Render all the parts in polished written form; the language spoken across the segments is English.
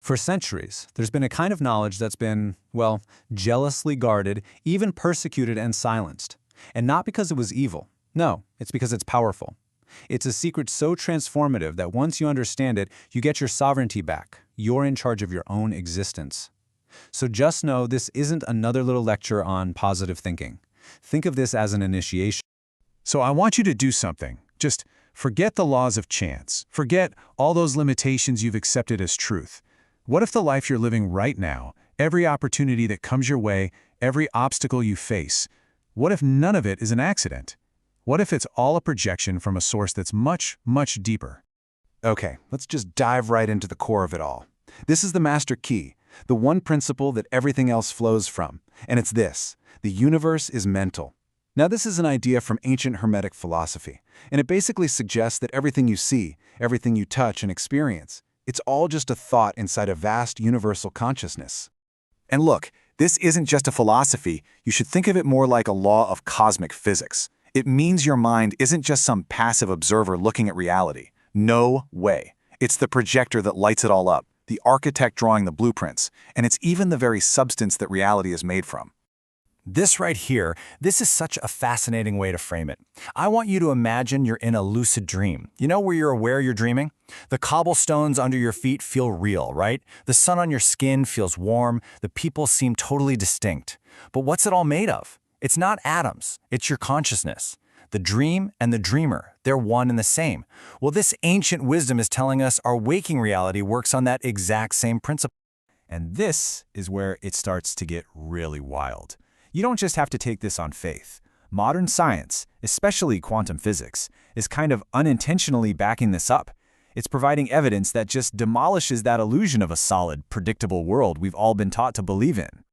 For centuries, there's been a kind of knowledge that's been, well, jealously guarded, even persecuted and silenced. And not because it was evil. No, it's because it's powerful. It's a secret so transformative that once you understand it, you get your sovereignty back. You're in charge of your own existence. So just know this isn't another little lecture on positive thinking. Think of this as an initiation. So I want you to do something. Just forget the laws of chance. Forget all those limitations you've accepted as truth. What if the life you're living right now, every opportunity that comes your way, every obstacle you face, what if none of it is an accident? What if it's all a projection from a source that's much, much deeper? Okay, let's just dive right into the core of it all. This is the master key, the one principle that everything else flows from, and it's this: the universe is mental. Now, this is an idea from ancient Hermetic philosophy, and it basically suggests that everything you see, everything you touch and experience, it's all just a thought inside a vast universal consciousness. And look, this isn't just a philosophy. You should think of it more like a law of cosmic physics. It means your mind isn't just some passive observer looking at reality. No way. It's the projector that lights it all up, the architect drawing the blueprints, and it's even the very substance that reality is made from. This right here, this is such a fascinating way to frame it. I want you to imagine you're in a lucid dream. You know where you're aware you're dreaming? The cobblestones under your feet feel real, right? The sun on your skin feels warm. The people seem totally distinct. But what's it all made of? It's not atoms. It's your consciousness. The dream and the dreamer, they're one and the same. Well, this ancient wisdom is telling us our waking reality works on that exact same principle. And this is where it starts to get really wild. You don't just have to take this on faith. Modern science, especially quantum physics, is kind of unintentionally backing this up. It's providing evidence that just demolishes that illusion of a solid, predictable world we've all been taught to believe in.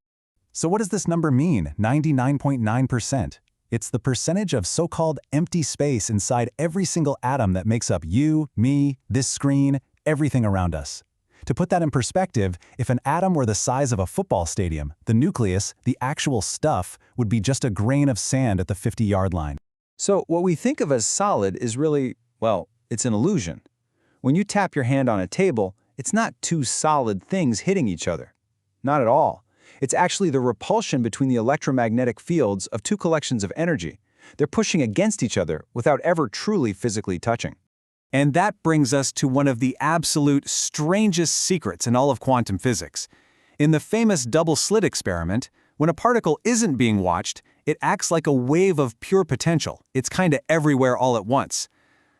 So what does this number mean, 99.9%? It's the percentage of so-called empty space inside every single atom that makes up you, me, this screen, everything around us. To put that in perspective, if an atom were the size of a football stadium, the nucleus, the actual stuff, would be just a grain of sand at the 50-yard line. So what we think of as solid is really, well, it's an illusion. When you tap your hand on a table, it's not two solid things hitting each other. Not at all. It's actually the repulsion between the electromagnetic fields of two collections of energy. They're pushing against each other without ever truly physically touching. And that brings us to one of the absolute strangest secrets in all of quantum physics. In the famous double-slit experiment, when a particle isn't being watched, it acts like a wave of pure potential. It's kind of everywhere all at once.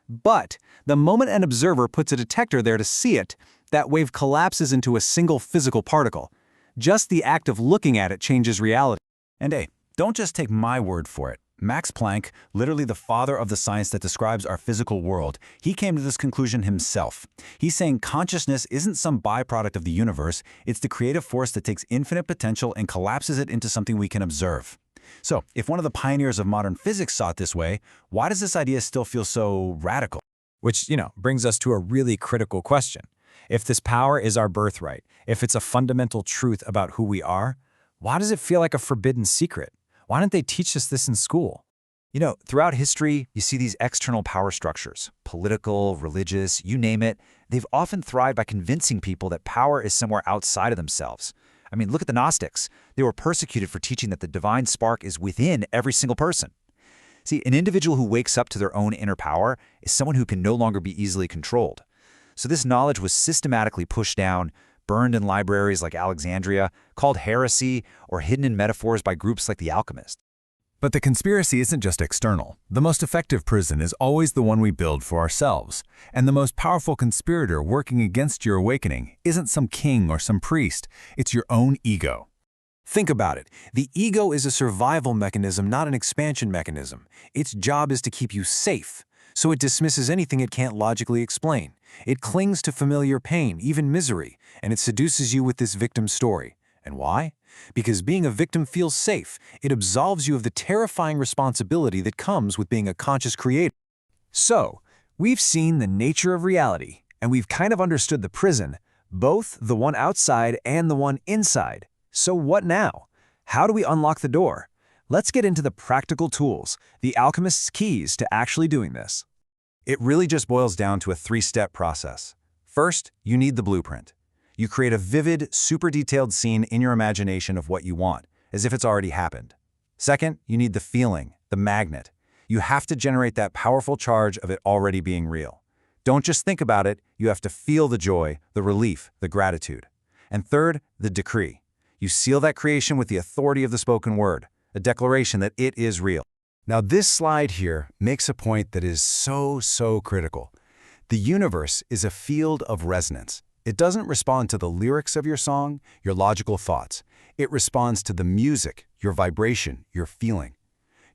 But the moment an observer puts a detector there to see it, that wave collapses into a single physical particle. Just the act of looking at it changes reality. And hey, don't just take my word for it. Max Planck, literally the father of the science that describes our physical world, he came to this conclusion himself. He's saying consciousness isn't some byproduct of the universe, it's the creative force that takes infinite potential and collapses it into something we can observe. So, if one of the pioneers of modern physics saw it this way, why does this idea still feel so radical? Which, brings us to a really critical question. If this power is our birthright, if it's a fundamental truth about who we are, why does it feel like a forbidden secret? Why didn't they teach us this in school? Throughout history, you see these external power structures, political, religious, you name it. They've often thrived by convincing people that power is somewhere outside of themselves. I mean, look at the Gnostics. They were persecuted for teaching that the divine spark is within every single person. See, an individual who wakes up to their own inner power is someone who can no longer be easily controlled. So this knowledge was systematically pushed down, burned in libraries like Alexandria, called heresy, or hidden in metaphors by groups like the alchemists. But the conspiracy isn't just external. The most effective prison is always the one we build for ourselves. And the most powerful conspirator working against your awakening isn't some king or some priest. It's your own ego. Think about it. The ego is a survival mechanism, not an expansion mechanism. Its job is to keep you safe, so it dismisses anything it can't logically explain. It clings to familiar pain, even misery, and it seduces you with this victim story. And why? Because being a victim feels safe. It absolves you of the terrifying responsibility that comes with being a conscious creator. So, we've seen the nature of reality, and we've kind of understood the prison, both the one outside and the one inside. So what now? How do we unlock the door? Let's get into the practical tools, the alchemist's keys to actually doing this. It really just boils down to a three-step process. First, you need the blueprint. You create a vivid, super detailed scene in your imagination of what you want, as if it's already happened. Second, you need the feeling, the magnet. You have to generate that powerful charge of it already being real. Don't just think about it, you have to feel the joy, the relief, the gratitude. And third, the decree. You seal that creation with the authority of the spoken word, a declaration that it is real. Now this slide here makes a point that is so critical. The universe is a field of resonance. It doesn't respond to the lyrics of your song, your logical thoughts. It responds to the music, your vibration, your feeling.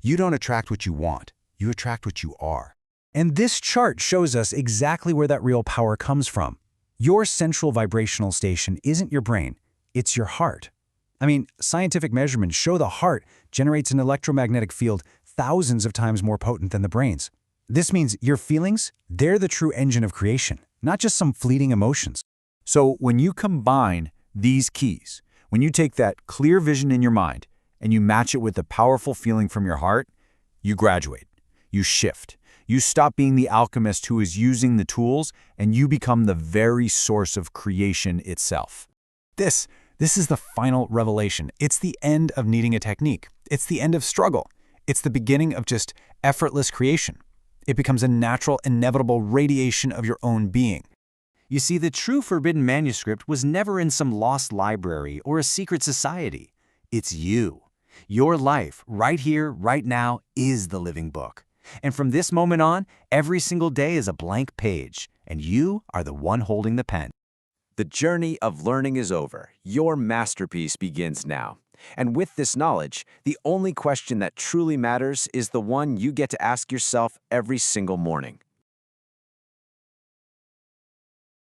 You don't attract what you want, you attract what you are. And this chart shows us exactly where that real power comes from. Your central vibrational station isn't your brain, it's your heart. I mean, scientific measurements show the heart generates an electromagnetic field thousands of times more potent than the brain's. This means your feelings, they're the true engine of creation, not just some fleeting emotions. So when you combine these keys, when you take that clear vision in your mind and you match it with the powerful feeling from your heart, you graduate, you shift. You stop being the alchemist who is using the tools and you become the very source of creation itself. This is the final revelation. It's the end of needing a technique. It's the end of struggle. It's the beginning of just effortless creation. It becomes a natural, inevitable radiation of your own being. You see, the true forbidden manuscript was never in some lost library or a secret society. It's you. Your life, right here, right now, is the living book. And from this moment on, every single day is a blank page, and you are the one holding the pen. The journey of learning is over. Your masterpiece begins now. And with this knowledge, the only question that truly matters is the one you get to ask yourself every single morning.